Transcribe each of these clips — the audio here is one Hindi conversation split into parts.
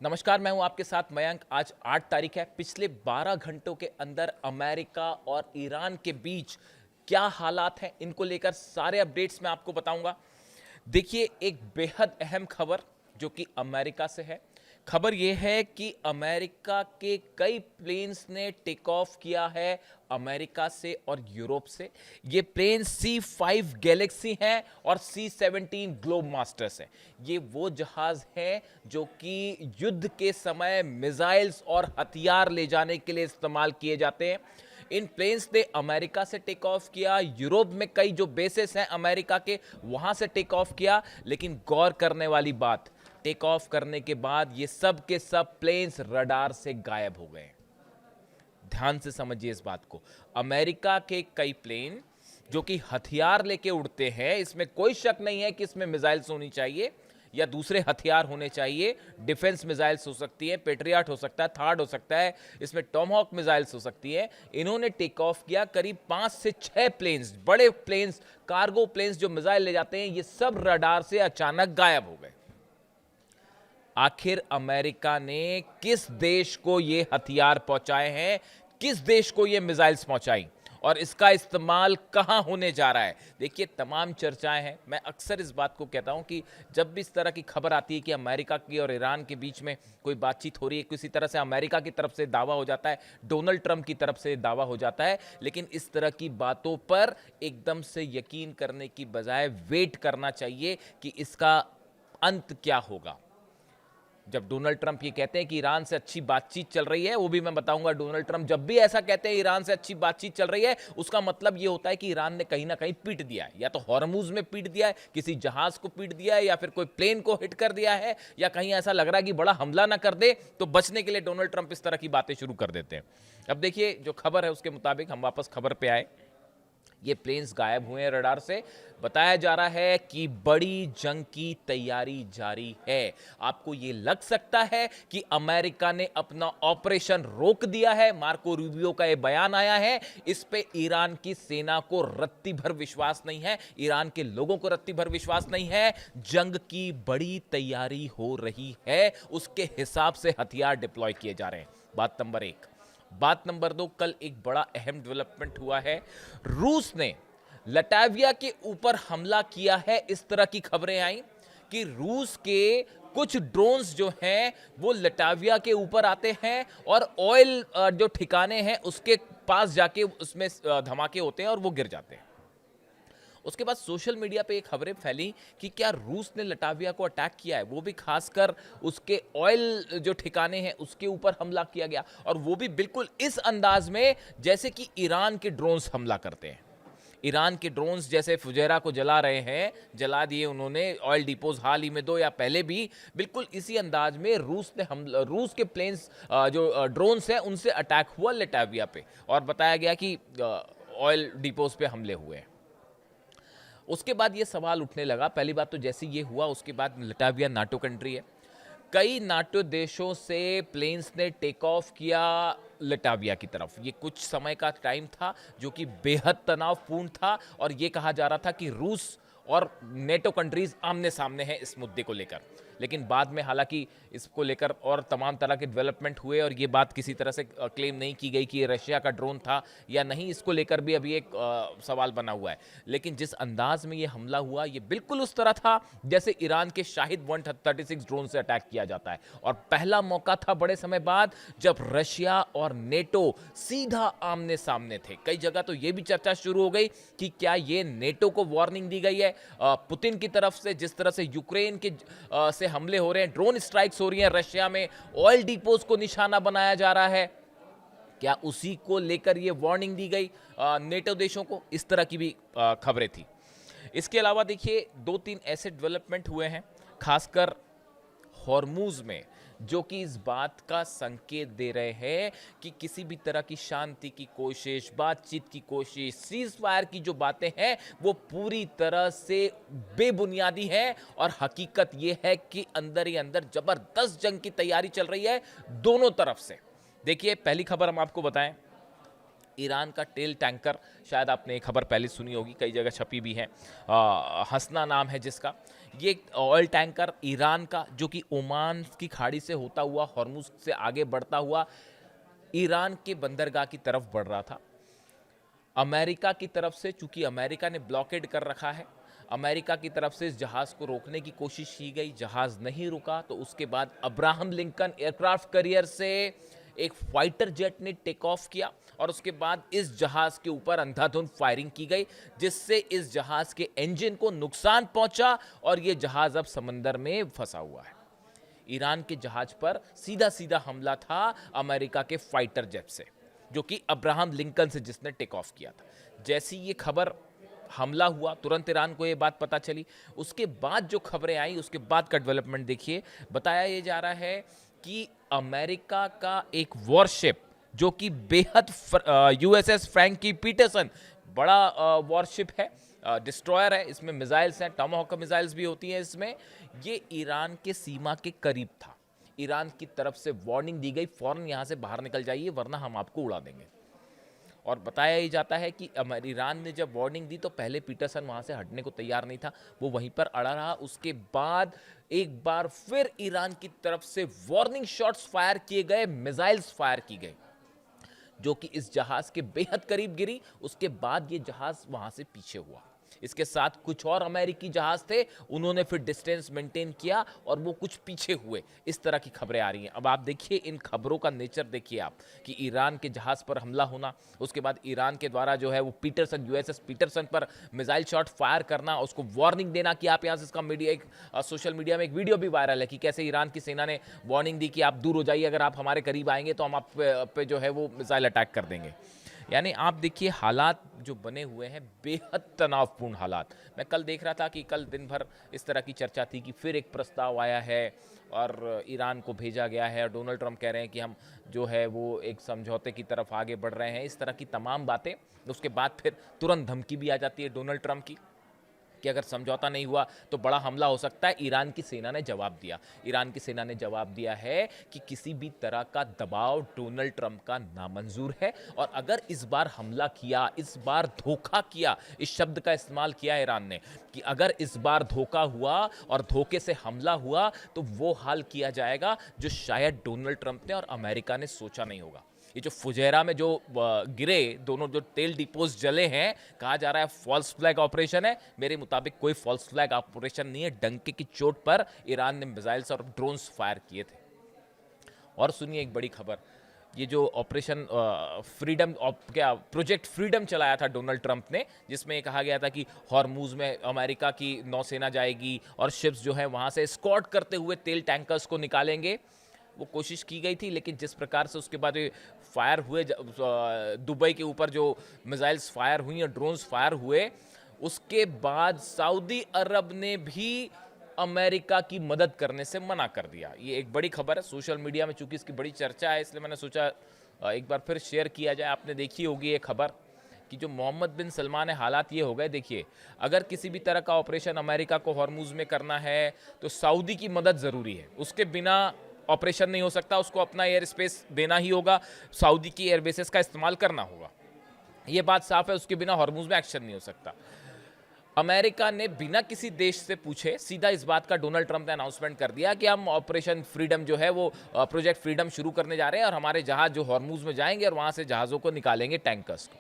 नमस्कार, मैं हूं आपके साथ मयंक। आज 8 तारीख है। पिछले 12 घंटों के अंदर अमेरिका और ईरान के बीच क्या हालात हैं, इनको लेकर सारे अपडेट्स मैं आपको बताऊंगा। देखिए, एक बेहद अहम खबर जो कि अमेरिका से है। खबर यह है कि अमेरिका के कई प्लेन्स ने टेक ऑफ किया है अमेरिका से और यूरोप से। ये प्लेन C5 गैलेक्सी हैं और C17 ग्लोब मास्टर्स हैं। ये वो जहाज हैं जो कि युद्ध के समय मिसाइल्स और हथियार ले जाने के लिए इस्तेमाल किए जाते हैं। इन प्लेन्स ने अमेरिका से टेक ऑफ किया, यूरोप में कई जो बेसेस हैं अमेरिका के वहां से टेक ऑफ किया। लेकिन गौर करने वाली बात, टेक ऑफ करने के बाद ये सब के सब प्लेन्स रडार से गायब हो गए। ध्यान से समझिए इस बात को। अमेरिका के कई प्लेन जो कि हथियार लेके उड़ते हैं, इसमें कोई शक नहीं है कि इसमें मिसाइल्स होनी चाहिए या दूसरे हथियार होने चाहिए। डिफेंस मिसाइल्स हो सकती है, पेट्रियट हो सकता है, थार्ड हो सकता है, इसमें टॉमहॉक मिसाइल्स हो सकती है। इन्होंने टेक ऑफ किया। करीब 5 से 6 प्लेन्स, बड़े प्लेन्स, कार्गो प्लेन्स जो मिसाइल ले जाते हैं, ये सब रडार से अचानक गायब हो गए। आखिर अमेरिका ने किस देश को ये हथियार पहुंचाए हैं, किस देश को ये मिसाइल्स पहुंचाई और इसका इस्तेमाल कहां होने जा रहा है? देखिए, तमाम चर्चाएं हैं। मैं अक्सर इस बात को कहता हूं कि जब भी इस तरह की खबर आती है कि अमेरिका की और ईरान के बीच में कोई बातचीत हो रही है, किसी तरह से अमेरिका की तरफ से दावा हो जाता है, डोनाल्ड ट्रंप की तरफ से दावा हो जाता है, लेकिन इस तरह की बातों पर एकदम से यकीन करने की बजाय वेट करना चाहिए कि इसका अंत क्या होगा। जब डोनाल्ड ट्रंप ये कहते हैं कि ईरान से अच्छी बातचीत चल रही है, वो भी मैं बताऊंगा। डोनाल्ड ट्रंप जब भी ऐसा कहते हैं ईरान से अच्छी बातचीत चल रही है, उसका मतलब ये होता है कि ईरान ने कहीं ना कहीं पीट दिया है, या तो हॉर्मुज में पीट दिया है, किसी जहाज को पीट दिया है, या फिर कोई प्लेन को हिट कर दिया है, या कहीं ऐसा लग रहा है कि बड़ा हमला ना कर दे, तो बचने के लिए डोनाल्ड ट्रंप इस तरह की बातें शुरू कर देते हैं। अब देखिए, जो खबर है उसके मुताबिक हम वापस खबर पे आए। ये प्लेन्स गायब हुए हैं रडार से। बताया जा रहा है कि बड़ी जंग की तैयारी जारी है। आपको ये लग सकता है कि अमेरिका ने अपना ऑपरेशन रोक दिया है। मार्को रूबियो का ये बयान आया है। इस पे ईरान की सेना को रत्ती भर विश्वास नहीं है, ईरान के लोगों को रत्ती भर विश्वास नहीं है। जंग की बड़ी तैयारी हो रही है, उसके हिसाब से हथियार डिप्लॉय किए जा रहे हैं। बात नंबर 1। बात नंबर 2, कल एक बड़ा अहम डेवलपमेंट हुआ है। रूस ने लटाविया के ऊपर हमला किया है। इस तरह की खबरें आई कि रूस के कुछ ड्रोन्स जो हैं वो लटाविया के ऊपर आते हैं और ऑयल जो ठिकाने हैं उसके पास जाके उसमें धमाके होते हैं और वो गिर जाते हैं। उसके बाद सोशल मीडिया पे ये खबरें फैली कि क्या रूस ने लटाविया को अटैक किया है, वो भी खासकर उसके ऑयल जो ठिकाने हैं उसके ऊपर हमला किया गया, और वो भी बिल्कुल इस अंदाज में जैसे कि ईरान के ड्रोन्स हमला करते हैं। ईरान के ड्रोन्स जैसे फुजैरा को जला रहे हैं, जला दिए उन्होंने ऑयल डिपोज हाल ही में 2 या पहले भी, बिल्कुल इसी अंदाज में रूस के प्लेन्स जो ड्रोन्स हैं उनसे अटैक हुआ लटाविया पे, और बताया गया कि ऑयल डिपोज पे हमले हुए हैं। उसके बाद ये सवाल उठने लगा। पहली बात तो जैसे ये हुआ उसके बाद लटाविया नाटो कंट्री है। कई नाटो देशों से प्लेन्स ने टेक ऑफ किया लटाविया की तरफ। ये कुछ समय का टाइम था जो कि बेहद तनावपूर्ण था, और ये कहा जा रहा था कि रूस और नेटो कंट्रीज आमने सामने हैं इस मुद्दे को लेकर। लेकिन बाद में हालांकि इसको लेकर और तमाम तरह के डेवलपमेंट हुए, और ये बात किसी तरह से क्लेम नहीं की गई कि ये रशिया का ड्रोन था या नहीं। इसको लेकर भी अभी एक सवाल बना हुआ है। लेकिन जिस अंदाज में ये हमला हुआ, ये बिल्कुल उस तरह था जैसे ईरान के शाहिद 136 ड्रोन से अटैक किया जाता है। और पहला मौका था बड़े समय बाद जब रशिया और नेटो सीधा आमने सामने थे। कई जगह तो ये भी चर्चा शुरू हो गई कि क्या ये नेटो को वार्निंग दी गई है पुतिन की तरफ से, जिस तरह से यूक्रेन के से हमले हो रहे हैं, ड्रोन स्ट्राइक्स हो रही हैं रशिया में, ऑयल डिपोज को निशाना बनाया जा रहा है, क्या उसी को लेकर यह वार्निंग दी गई नेटो देशों को? इस तरह की भी खबरें थी। इसके अलावा देखिए, 2-3 ऐसे डेवलपमेंट हुए हैं खासकर हॉर्मुज में, जो कि इस बात का संकेत दे रहे हैं कि किसी भी तरह की शांति की कोशिश, बातचीत की कोशिश, सीज फायर की जो बातें हैं वो पूरी तरह से बेबुनियादी है। और हकीकत ये है कि अंदर ही अंदर जबरदस्त जंग की तैयारी चल रही है दोनों तरफ से। देखिए, पहली खबर हम आपको बताएं, ईरान का तेल टैंकर, शायद आपने ये खबर पहले सुनी होगी, कई जगह छपी भी है, हसना नाम है जिसका। ये ऑयल टैंकर ईरान का, जो कि ओमान की खाड़ी से होता हुआ हॉर्मुज से आगे बढ़ता हुआ ईरान के बंदरगाह की तरफ बढ़ रहा था। अमेरिका की तरफ से, चूंकि अमेरिका ने ब्लॉकेड कर रखा है, अमेरिका की तरफ से इस जहाज़ को रोकने की कोशिश की गई, जहाज़ नहीं रुका। तो उसके बाद अब्राहम लिंकन एयरक्राफ्ट कैरियर से एक फाइटर जेट ने टेक ऑफ किया और उसके बाद इस जहाज़ के ऊपर अंधाधुंध फायरिंग की गई, जिससे इस जहाज़ के इंजन को नुकसान पहुंचा और ये जहाज़ अब समंदर में फंसा हुआ है। ईरान के जहाज पर सीधा सीधा हमला था अमेरिका के फाइटर जेट से, जो कि अब्राहम लिंकन से जिसने टेक ऑफ किया था। जैसी ये खबर हमला हुआ, तुरंत ईरान को ये बात पता चली। उसके बाद जो खबरें आई, उसके बाद का डेवलपमेंट देखिए। बताया ये जा रहा है कि अमेरिका का एक वॉरशिप, जो कि बेहद यूएसएस फ्रैंकी पीटरसन, बड़ा वॉरशिप है, डिस्ट्रॉयर है, इसमें मिसाइल्स हैं, टॉमाहॉक मिसाइल्स भी होती हैं इसमें। ये ईरान के सीमा के करीब था। ईरान की तरफ से वार्निंग दी गई, फौरन यहाँ से बाहर निकल जाइए वरना हम आपको उड़ा देंगे। और बताया ही जाता है कि ईरान ने जब वार्निंग दी तो पहले पीटरसन वहाँ से हटने को तैयार नहीं था, वो वहीं पर अड़ा रहा। उसके बाद एक बार फिर ईरान की तरफ से वार्निंग शॉट्स फायर किए गए, मिसाइल्स फायर की गई, जो कि इस जहाज के बेहद करीब गिरी। उसके बाद ये जहाज वहाँ से पीछे हुआ। इसके साथ कुछ और अमेरिकी जहाज थे, उन्होंने फिर डिस्टेंस मेंटेन किया और वो कुछ पीछे हुए। इस तरह की खबरें आ रही हैं। अब आप देखिए इन खबरों का नेचर देखिए आप, कि ईरान के जहाज पर हमला होना, उसके बाद ईरान के द्वारा जो है वो पीटरसन, यूएसएस पीटरसन पर मिसाइल शॉट फायर करना, उसको वार्निंग देना कि आप यहाँ से, इसका मीडिया एक सोशल मीडिया में एक वीडियो भी वायरल है कि कैसे ईरान की सेना ने वार्निंग दी कि आप दूर हो जाइए, अगर आप हमारे करीब आएंगे तो हम आप पे जो है वो मिसाइल अटैक कर देंगे। यानी आप देखिए हालात जो बने हुए हैं, बेहद तनावपूर्ण हालात। मैं कल देख रहा था कि कल दिन भर इस तरह की चर्चा थी कि फिर एक प्रस्ताव आया है और ईरान को भेजा गया है, और डोनाल्ड ट्रंप कह रहे हैं कि हम जो है वो एक समझौते की तरफ आगे बढ़ रहे हैं, इस तरह की तमाम बातें। उसके बाद फिर तुरंत धमकी भी आ जाती है डोनाल्ड ट्रंप की कि अगर समझौता नहीं हुआ तो बड़ा हमला हो सकता है। ईरान की सेना ने जवाब दिया, ईरान की सेना ने जवाब दिया है कि किसी भी तरह का दबाव डोनाल्ड ट्रंप का नामंजूर है, और अगर इस बार हमला किया, इस बार धोखा किया, इस शब्द का इस्तेमाल किया ईरान ने कि अगर इस बार धोखा हुआ और धोखे से हमला हुआ तो वो हाल किया जाएगा जो शायद डोनाल्ड ट्रंप ने और अमेरिका ने सोचा नहीं होगा। ये जो फुजेरा में जो गिरे दोनों जो तेल डिपोज जले हैं, कहा जा रहा है फॉल्स फ्लैग ऑपरेशन है। मेरे मुताबिक कोई फॉल्स फ्लैग ऑपरेशन नहीं है, डंके की चोट पर ईरान ने मिसाइल्स और ड्रोन्स फायर किए थे। और सुनिए एक बड़ी खबर, ये जो ऑपरेशन फ्रीडम, क्या प्रोजेक्ट फ्रीडम चलाया था डोनाल्ड ट्रंप ने, जिसमें ये कहा गया था कि हॉर्मुज में अमेरिका की नौसेना जाएगी और शिप्स जो है वहाँ से एस्कॉर्ट करते हुए तेल टैंकर्स को निकालेंगे। वो कोशिश की गई थी, लेकिन जिस प्रकार से उसके बाद फायर हुए, दुबई के ऊपर जो मिसाइल्स फायर हुई और ड्रोन्स फायर हुए, उसके बाद सऊदी अरब ने भी अमेरिका की मदद करने से मना कर दिया। ये एक बड़ी खबर है सोशल मीडिया में, चूंकि इसकी बड़ी चर्चा है इसलिए मैंने सोचा एक बार फिर शेयर किया जाए। आपने देखी होगी ये खबर कि जो मोहम्मद बिन सलमान है, हालात ये हो गए। देखिए, अगर किसी भी तरह का ऑपरेशन अमेरिका को हॉर्मुज में करना है तो सऊदी की मदद ज़रूरी है, उसके बिना ऑपरेशन नहीं हो सकता। उसको अपना एयर स्पेस देना ही होगा, सऊदी की एयर बेसेस का इस्तेमाल करना होगा, ये बात साफ है। उसके बिना हॉर्मुज में एक्शन नहीं हो सकता। अमेरिका ने बिना किसी देश से पूछे सीधा इस बात का डोनाल्ड ट्रंप ने अनाउंसमेंट कर दिया कि हम ऑपरेशन फ्रीडम जो है वो प्रोजेक्ट फ्रीडम शुरू करने जा रहे हैं और हमारे जहाज जो हॉर्मुज में जाएंगे और वहां से जहाज़ों को निकालेंगे, टैंकर्स को।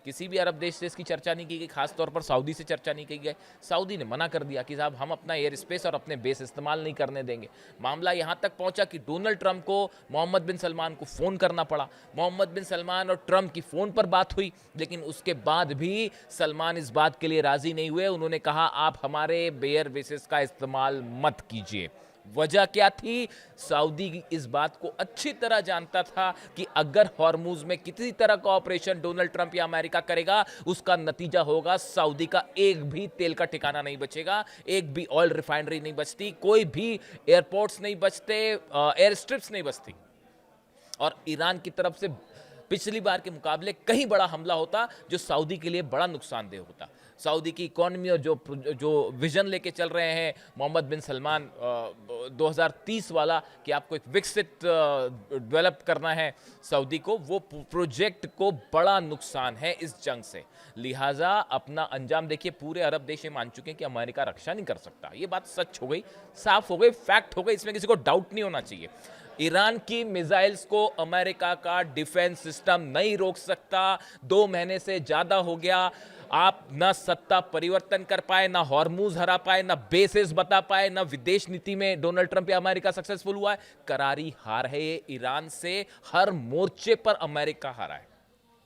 किसी भी अरब देश से इसकी चर्चा नहीं की गई, खासतौर पर सऊदी से चर्चा नहीं की गई। सऊदी ने मना कर दिया कि साहब हम अपना एयर स्पेस और अपने बेस इस्तेमाल नहीं करने देंगे। मामला यहाँ तक पहुँचा कि डोनाल्ड ट्रंप को मोहम्मद बिन सलमान को फ़ोन करना पड़ा। मोहम्मद बिन सलमान और ट्रंप की फ़ोन पर बात हुई, लेकिन उसके बाद भी सलमान इस बात के लिए राज़ी नहीं हुए। उन्होंने कहा आप हमारे एयर बेसिस का इस्तेमाल मत कीजिए। वजह क्या थी? सऊदी इस बात को अच्छी तरह जानता था कि अगर हॉर्मुज में किसी तरह का ऑपरेशन डोनाल्ड ट्रंप या अमेरिका करेगा, उसका नतीजा होगा सऊदी का एक भी तेल का ठिकाना नहीं बचेगा, एक भी ऑयल रिफाइनरी नहीं बचती, कोई भी एयरपोर्ट्स नहीं बचते, एयर स्ट्रिप्स नहीं बचती। और ईरान की तरफ से पिछली बार के मुकाबले कहीं बड़ा हमला होता जो सऊदी के लिए बड़ा नुकसानदेह होता। सऊदी की इकोनॉमी और जो जो विजन लेके चल रहे हैं मोहम्मद बिन सलमान 2030 वाला कि आपको एक विकसित डेवलप करना है सऊदी को, वो प्रोजेक्ट को बड़ा नुकसान है इस जंग से। लिहाजा अपना अंजाम देखिए, पूरे अरब देश ये मान चुके हैं कि अमेरिका रक्षा नहीं कर सकता। ये बात सच हो गई, साफ हो गई, फैक्ट हो गई, इसमें किसी को डाउट नहीं होना चाहिए। ईरान की मिसाइल्स को अमेरिका का डिफेंस सिस्टम नहीं रोक सकता। 2 महीने से ज्यादा हो गया, आप ना सत्ता परिवर्तन कर पाए, ना हॉर्मूज हरा पाए, ना बेसिस बता पाए, ना विदेश नीति में डोनाल्ड ट्रंप या अमेरिका सक्सेसफुल हुआ है। करारी हार है ये ईरान से, हर मोर्चे पर अमेरिका हारा है।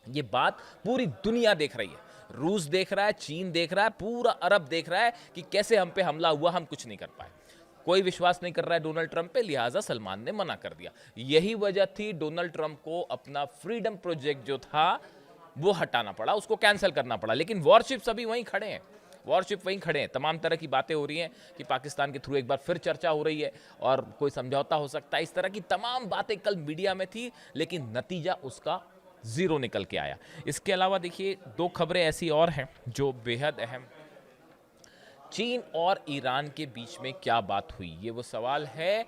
ये बात पूरी दुनिया देख रही है, रूस देख रहा है, चीन देख रहा है, पूरा अरब देख रहा है कि कैसे हम पे हमला हुआ, हम कुछ नहीं कर पाए। कोई विश्वास नहीं कर रहा है डोनाल्ड ट्रंप पे, लिहाजा सलमान ने मना कर दिया। यही वजह थी डोनाल्ड ट्रंप को अपना फ्रीडम प्रोजेक्ट जो था वो हटाना पड़ा, उसको कैंसिल करना पड़ा। लेकिन वॉरशिप्स अभी वहीं खड़े हैं, वॉरशिप वहीं खड़े हैं। तमाम तरह की बातें हो रही हैं कि पाकिस्तान के थ्रू एक बार फिर चर्चा हो रही है और कोई समझौता हो सकता है। इस तरह की तमाम बातें कल मीडिया में थी, लेकिन नतीजा उसका जीरो निकल के आया। इसके अलावा देखिए 2 खबरें ऐसी और हैं जो बेहद अहम। चीन और ईरान के बीच में क्या बात हुई, ये वो सवाल है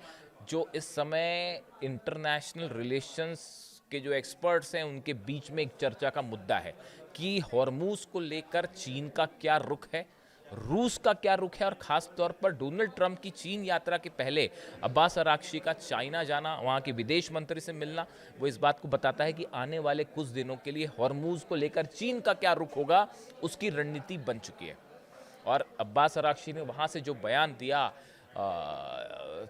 जो इस समय इंटरनेशनल रिलेशंस के जो एक्सपर्ट्स हैं उनके बीच में एक चर्चा का मुद्दा है कि हॉर्मूज को लेकर चीन का क्या रुख है, रूस का क्या रुख है, और खास तौर पर डोनाल्ड ट्रंप की चीन यात्रा के पहले अब्बास अराक्ची का चाइना जाना, वहाँ के विदेश मंत्री से मिलना, वो इस बात को बताता है कि आने वाले कुछ दिनों के लिए हॉर्मूज को लेकर चीन का क्या रुख होगा, उसकी रणनीति बन चुकी है। और अब्बास अराक्ची ने वहाँ से जो बयान दिया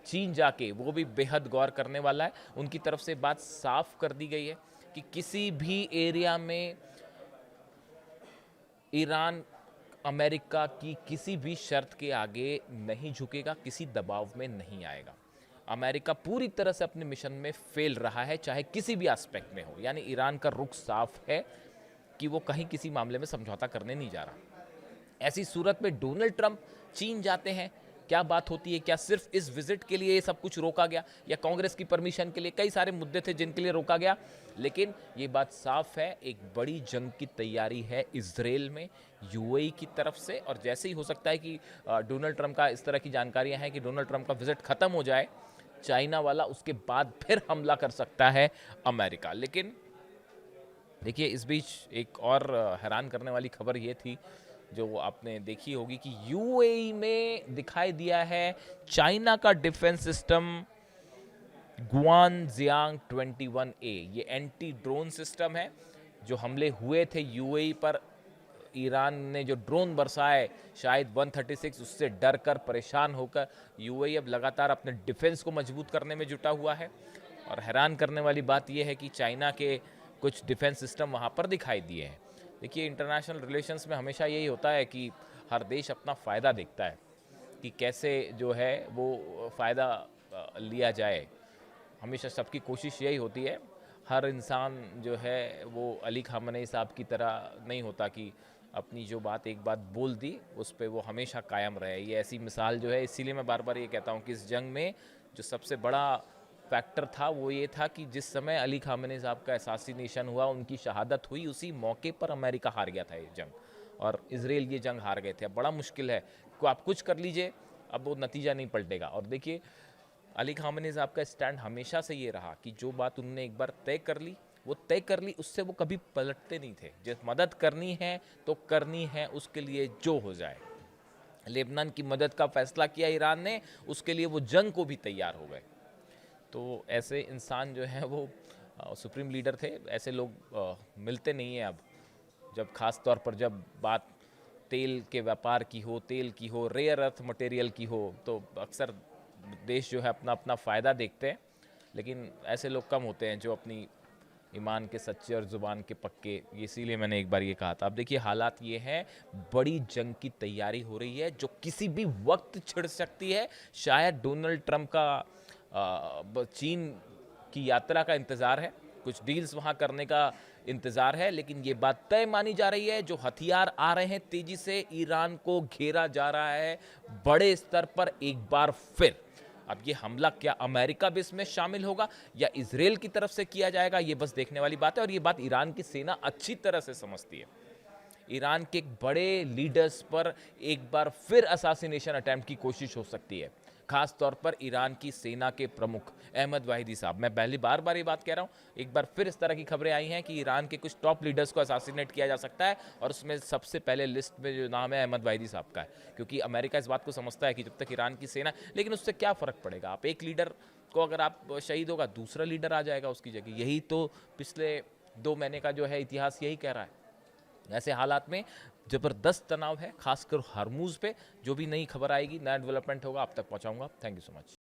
चीन जाके, वो भी बेहद गौर करने वाला है। उनकी तरफ से बात साफ कर दी गई है कि किसी भी एरिया में ईरान अमेरिका की किसी भी शर्त के आगे नहीं झुकेगा, किसी दबाव में नहीं आएगा। अमेरिका पूरी तरह से अपने मिशन में फेल रहा है, चाहे किसी भी एस्पेक्ट में हो। यानी ईरान का रुख साफ है कि वो कहीं किसी मामले में समझौता करने नहीं जा रहा। ऐसी सूरत में डोनाल्ड ट्रंप चीन जाते हैं, क्या बात होती है? क्या सिर्फ इस विजिट के लिए ये सब कुछ रोका गया, या कांग्रेस की परमिशन के लिए? कई सारे मुद्दे थे जिनके लिए रोका गया, लेकिन ये बात साफ है, एक बड़ी जंग की तैयारी है इजराइल में यूएई की तरफ से। और जैसे ही हो सकता है कि डोनाल्ड ट्रंप का, इस तरह की जानकारियां हैं कि डोनाल्ड ट्रंप का विजिट खत्म हो जाए चाइना वाला, उसके बाद फिर हमला कर सकता है अमेरिका। लेकिन देखिए, इस बीच एक और हैरान करने वाली खबर ये थी जो आपने देखी होगी कि यूएई में दिखाई दिया है चाइना का डिफेंस सिस्टम गुआनजियांग 21A। ये एंटी ड्रोन सिस्टम है। जो हमले हुए थे यूएई पर, ईरान ने जो ड्रोन बरसाए शायद 136, उससे डर कर, परेशान होकर यूएई अब लगातार अपने डिफेंस को मजबूत करने में जुटा हुआ है। और हैरान करने वाली बात यह है कि चाइना के कुछ डिफेंस सिस्टम वहाँ पर दिखाई दिए हैं। देखिए, इंटरनेशनल रिलेशंस में हमेशा यही होता है कि हर देश अपना फ़ायदा देखता है कि कैसे जो है वो फ़ायदा लिया जाए। हमेशा सबकी कोशिश यही होती है। हर इंसान जो है वो अली खामनेई साहब की तरह नहीं होता कि अपनी जो बात एक बात बोल दी उस पर वो हमेशा कायम रहे। ये ऐसी मिसाल जो है, इसीलिए मैं बार बार ये कहता हूँ कि इस जंग में जो सबसे बड़ा फैक्टर था वो ये था कि जिस समय अली खामनेई साहब का असैसिनेशन हुआ, उनकी शहादत हुई, उसी मौके पर अमेरिका हार गया था ये जंग, और इजराइल ये जंग हार गए थे। अब बड़ा मुश्किल है कि आप कुछ कर लीजिए, अब वो नतीजा नहीं पलटेगा। और देखिए, अली खामनेई साहब का स्टैंड हमेशा से ये रहा कि जो बात उन्होंने एक बार तय कर ली, वो तय कर ली, उससे वो कभी पलटते नहीं थे। जिस मदद करनी है तो करनी है, उसके लिए जो हो जाए। लेबनान की मदद का फैसला किया ईरान ने, उसके लिए वो जंग को भी तैयार हो गए। तो ऐसे इंसान जो हैं वो सुप्रीम लीडर थे। ऐसे लोग मिलते नहीं हैं अब, जब खास तौर पर जब बात तेल के व्यापार की हो, तेल की हो, रेयर अर्थ मटेरियल की हो, तो अक्सर देश जो है अपना अपना फ़ायदा देखते हैं। लेकिन ऐसे लोग कम होते हैं जो अपनी ईमान के सच्चे और ज़ुबान के पक्के। इसीलिए मैंने एक बार ये कहा था। अब देखिए, हालात ये हैं, बड़ी जंग की तैयारी हो रही है जो किसी भी वक्त छिड़ सकती है। शायद डोनाल्ड ट्रंप का चीन की यात्रा का इंतज़ार है, कुछ डील्स वहाँ करने का इंतज़ार है, लेकिन ये बात तय मानी जा रही है, जो हथियार आ रहे हैं तेज़ी से, ईरान को घेरा जा रहा है बड़े स्तर पर एक बार फिर। अब ये हमला क्या अमेरिका भी इसमें शामिल होगा या इजराइल की तरफ से किया जाएगा, ये बस देखने वाली बात है। और ये बात ईरान की सेना अच्छी तरह से समझती है। ईरान के एक बड़े लीडर्स पर एक बार फिर असासिनेशन अटेम्प्ट की कोशिश हो सकती है, खास तौर पर ईरान की सेना के प्रमुख अहमद वाहिदी साहब। मैं पहली बार ये बात कह रहा हूं, एक बार फिर इस तरह की खबरें आई हैं कि ईरान के कुछ टॉप लीडर्स को असासिनेट किया जा सकता है, और उसमें सबसे पहले लिस्ट में जो नाम है अहमद वाहिदी साहब का है, क्योंकि अमेरिका इस बात को समझता है कि जब तक ईरान की सेना, लेकिन उससे क्या फ़र्क पड़ेगा, आप एक लीडर को अगर आप शहीद होगा, दूसरा लीडर आ जाएगा उसकी जगह। यही तो पिछले 2 महीने का जो है इतिहास यही कह रहा है। ऐसे हालात में ज़बरदस्त तनाव है, खासकर हरमुज़ पे। जो भी नई खबर आएगी, नया डेवलपमेंट होगा, आप तक पहुंचाऊंगा। Thank you so much.